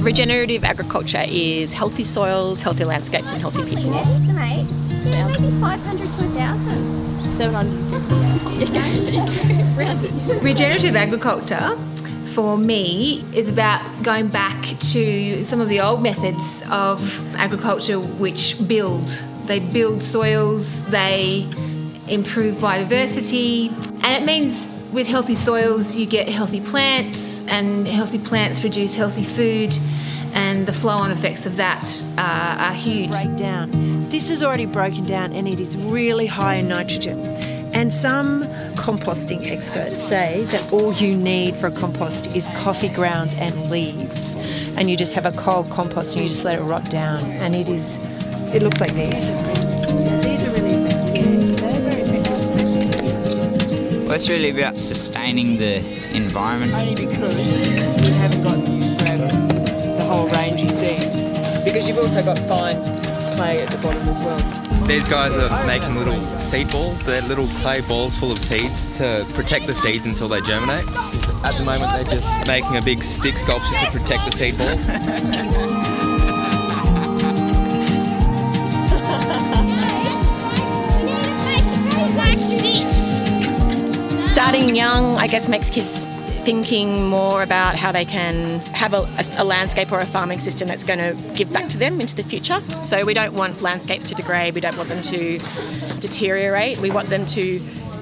Regenerative agriculture is healthy soils, healthy landscapes and healthy people. Estimate 500 to 1,000. 750. Regenerative agriculture for me is about going back to some of the old methods of agriculture which They build soils, they improve biodiversity, and it means with healthy soils you get healthy plants, and healthy plants produce healthy food, and the flow-on effects of that are huge. Breakdown. This is already broken down and it is really high in nitrogen. And some composting experts say that all you need for a compost is coffee grounds and leaves. And you just have a cold compost and you just let it rot down, and it looks like this. These are really effective. They're very effective, especially. Well, it's really about sustaining the environment. Only because you haven't got the whole range of seeds. Because you've also got fine clay at the bottom as well. These guys are making little seed balls. They're little clay balls full of seeds to protect the seeds until they germinate. At the moment, they're just making a big stick sculpture to protect the seed balls. Starting young, I guess, makes kids thinking more about how they can have a landscape or a farming system that's going to give back to them into the future. So we don't want landscapes to degrade, we don't want them to deteriorate, we want them to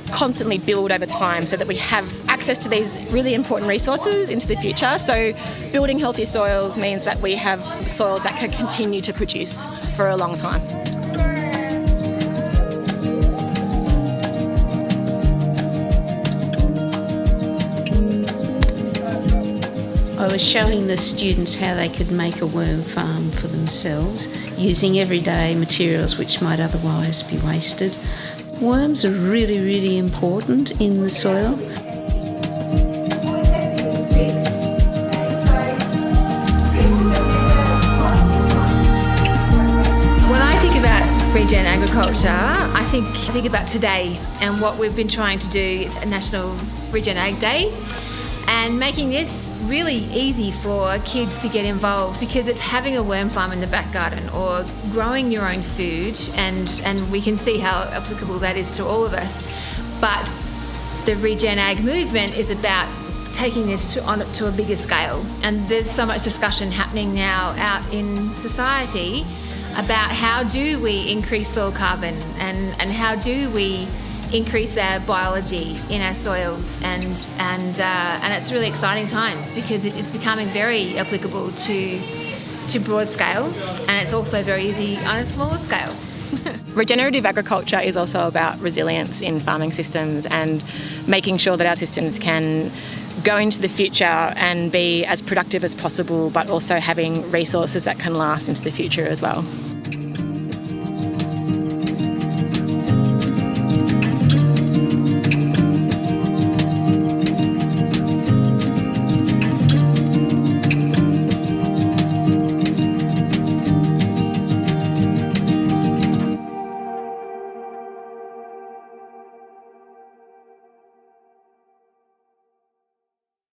constantly build over time so that we have access to these really important resources into the future. So building healthy soils means that we have soils that can continue to produce for a long time. I was showing the students how they could make a worm farm for themselves using everyday materials which might otherwise be wasted. Worms are really, really important in the soil. When I think about regen agriculture, I think about today and what we've been trying to do. It's a National Regen Ag Day, and making this really easy for kids to get involved, because it's having a worm farm in the back garden or growing your own food, and we can see how applicable that is to all of us. But the Regen Ag movement is about taking this to a bigger scale, and there's so much discussion happening now out in society about how do we increase soil carbon and how do we increase our biology in our soils, and it's really exciting times because it is becoming very applicable to broad scale, and it's also very easy on a smaller scale. Regenerative agriculture is also about resilience in farming systems and making sure that our systems can go into the future and be as productive as possible, but also having resources that can last into the future as well.